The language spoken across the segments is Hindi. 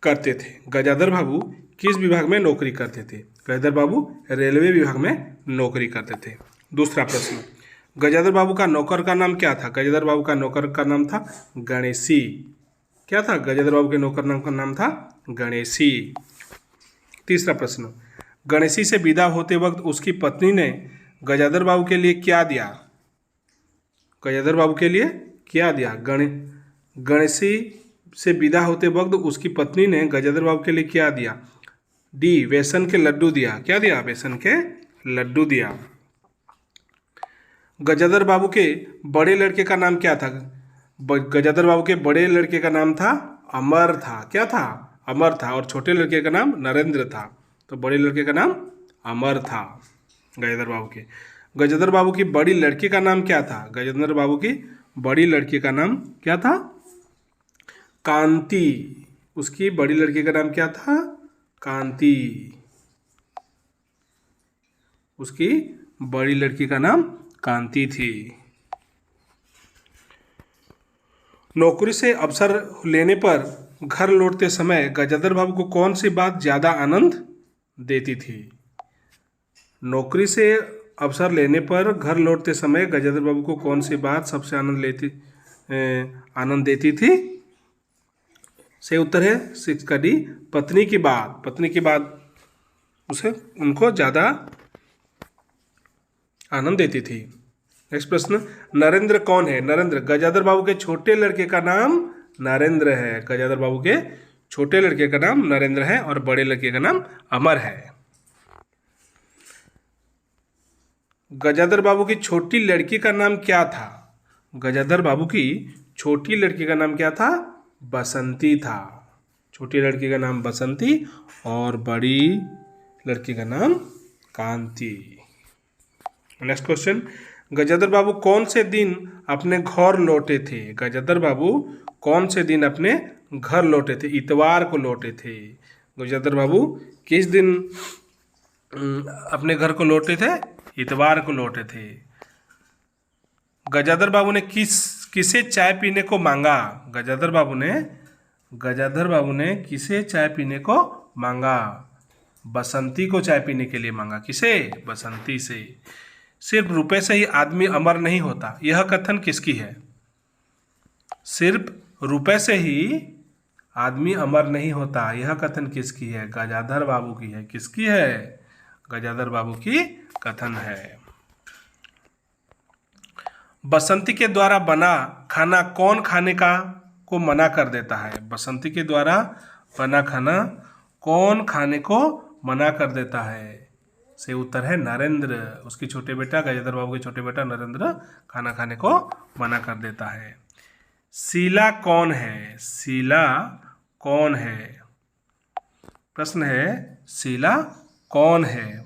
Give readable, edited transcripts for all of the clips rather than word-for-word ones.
करते थे? गजाधर बाबू किस विभाग में नौकरी करते थे? गजाधर बाबू रेलवे विभाग में नौकरी करते थे। दूसरा प्रश्न, गजाधर बाबू का नौकर का नाम क्या था? गजाधर बाबू का नौकर का नाम था गणेशी। क्या था? गजाधर बाबू के नौकर का नाम था गणेशी। तीसरा प्रश्न, गणेशी से विदा होते वक्त उसकी पत्नी ने गजाधर बाबू के लिए क्या दिया? गजाधर बाबू के लिए क्या दिया? गणेशी से विदा होते वक्त उसकी पत्नी ने गजाधर बाबू के लिए क्या दिया? डी, बेसन के लड्डू दिया। क्या दिया? बेसन के लड्डू दिया। गजाधर बाबू के बड़े लड़के का नाम क्या था? गजाधर बाबू के बड़े लड़के का नाम था अमर था। क्या था? अमर था। और छोटे लड़के का नाम नरेंद्र था। तो बड़े लड़के का नाम अमर था गजाधर बाबू के। गजाधर बाबू की बड़ी लड़की का नाम क्या था? गजाधर बाबू की बड़ी लड़की का नाम क्या था? कांति। उसकी बड़ी लड़की का नाम क्या था? कांति। उसकी बड़ी लड़की का नाम कांति थी। नौकरी से अवसर लेने पर घर लौटते समय गजाधर बाबू को कौन सी बात ज़्यादा आनंद देती थी? नौकरी से अवसर लेने पर घर लौटते समय गजाधर बाबू को कौन सी बात सबसे आनंद देती थी? सही उत्तर है इसका डी, पत्नी की बात। पत्नी की बात उनको ज़्यादा आनंद देती थी। नेक्स्ट प्रश्न, नरेंद्र कौन है? नरेंद्र गजाधर बाबू के छोटे लड़के का नाम नरेंद्र है। गजाधर बाबू के छोटे लड़के का नाम नरेंद्र है और बड़े लड़के का नाम अमर है। गजाधर बाबू की छोटी लड़की का नाम क्या था? गजाधर बाबू की छोटी लड़की का नाम क्या था? बसंती था। छोटी लड़की का नाम बसंती और बड़ी लड़की का नाम कांति। नेक्स्ट क्वेश्चन, गजाधर बाबू कौन से दिन अपने घर लौटे थे? गजाधर बाबू कौन से दिन अपने घर लौटे थे? इतवार को लौटे थे। गजाधर बाबू किस दिन अपने घर को लौटे थे? इतवार को लौटे थे। गजाधर बाबू ने किसे चाय पीने को मांगा? गजाधर बाबू ने किसे चाय पीने को मांगा? बसंती को चाय पीने के लिए मांगा। किसे? बसंती से। सिर्फ रुपए से ही आदमी अमर नहीं होता, यह कथन किसकी है? सिर्फ रुपए से ही आदमी अमर नहीं होता, यह कथन किसकी है? गजाधर बाबू की है। किसकी है? गजाधर बाबू की कथन है। बसंती के द्वारा बना खाना कौन खाने को मना कर देता है? बसंती के द्वारा बना खाना कौन खाने को मना कर देता है? सही उत्तर है नरेंद्र। उसकी छोटे बेटा गजाधर बाबू के छोटे बेटा नरेंद्र खाना खाने को मना कर देता है। शीला कौन है? शीला कौन है? प्रश्न है शीला कौन है?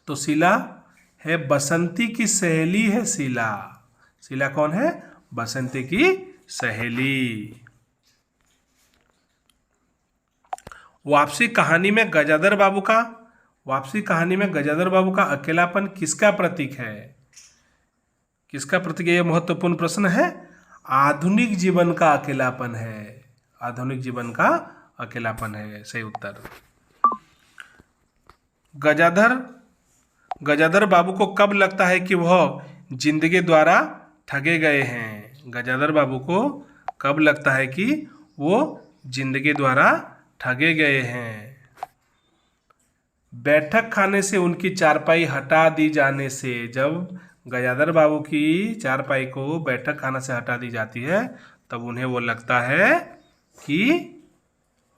तो शीला है बसंती की सहेली है शीला। शीला कौन है? बसंती की सहेली। वापसी कहानी में गजाधर बाबू का अकेलापन किसका प्रतीक है? किसका प्रतीक है? यह महत्वपूर्ण प्रश्न है। आधुनिक जीवन का अकेलापन है। आधुनिक जीवन का अकेलापन है। सही उत्तर। गजाधर बाबू को कब लगता है कि वह जिंदगी द्वारा ठगे गए हैं? गजाधर बाबू को कब लगता है कि वो जिंदगी द्वारा ठगे गए हैं? बैठक खाने से उनकी चारपाई हटा दी जाने से, जब गजाधर बाबू की चारपाई को बैठक खाना से हटा दी जाती है तब उन्हें वो लगता है कि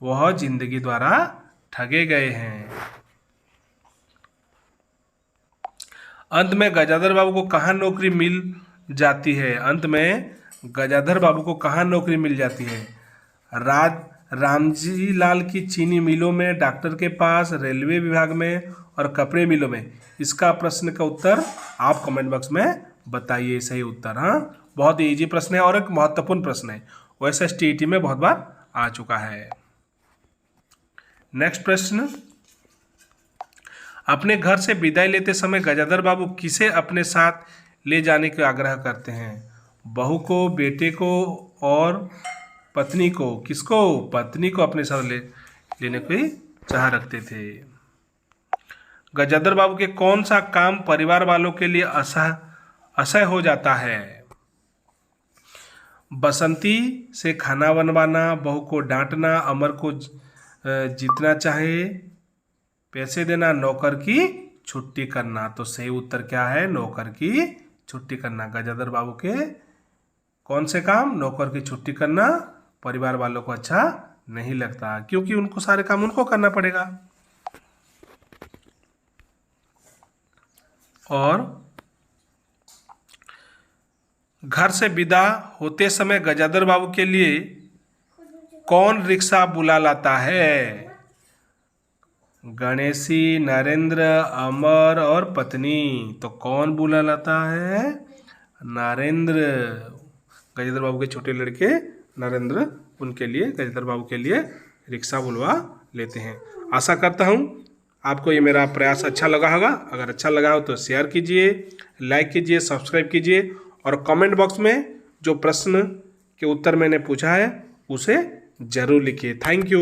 वह जिंदगी द्वारा ठगे गए हैं। अंत में गजाधर बाबू को कहाँ नौकरी मिल जाती है? अंत में गजाधर बाबू को कहाँ नौकरी मिल जाती है? रामजी लाल की चीनी मिलों में, डॉक्टर के पास, रेलवे विभाग में और कपड़े मिलों में। इसका प्रश्न का उत्तर आप कमेंट बॉक्स में बताइए। सही उत्तर। हाँ, बहुत ही इजी प्रश्न है और एक महत्वपूर्ण प्रश्न है। वैसे STET में बहुत बार आ चुका है। नेक्स्ट प्रश्न, अपने घर से विदाई लेते समय गजाधर बाबू किसे अपने साथ ले जाने का आग्रह करते हैं? बहू को, बेटे को और पत्नी को, किसको, पत्नी को अपने साथ लेने की चाह रखते थे। गजेंद्र बाबू के कौन सा काम परिवार वालों के लिए असह्य हो जाता है। बसंती से खाना बनवाना, बहू को डांटना, अमर को जीतना चाहे, पैसे देना, नौकर की छुट्टी करना। तो सही उत्तर क्या है, नौकर की छुट्टी करना। गजेंद्र बाबू के कौन से काम, नौकर की छुट्टी करना परिवार वालों को अच्छा नहीं लगता, क्योंकि उनको सारे काम उनको करना पड़ेगा। और घर से विदा होते समय गजेंद्र बाबू के लिए कौन रिक्शा बुला लाता है। गणेशी, नरेंद्र, अमर और पत्नी। तो कौन बुला लाता है, नरेंद्र। गजेंद्र बाबू के छोटे लड़के नरेंद्र, उनके लिए, गजेंद्र बाबू के लिए रिक्शा बुलवा लेते हैं। आशा करता हूँ आपको ये मेरा प्रयास अच्छा लगा होगा। अगर अच्छा लगा हो तो शेयर कीजिए, लाइक कीजिए, सब्सक्राइब कीजिए और कमेंट बॉक्स में जो प्रश्न के उत्तर मैंने पूछा है उसे ज़रूर लिखिए। Thank you.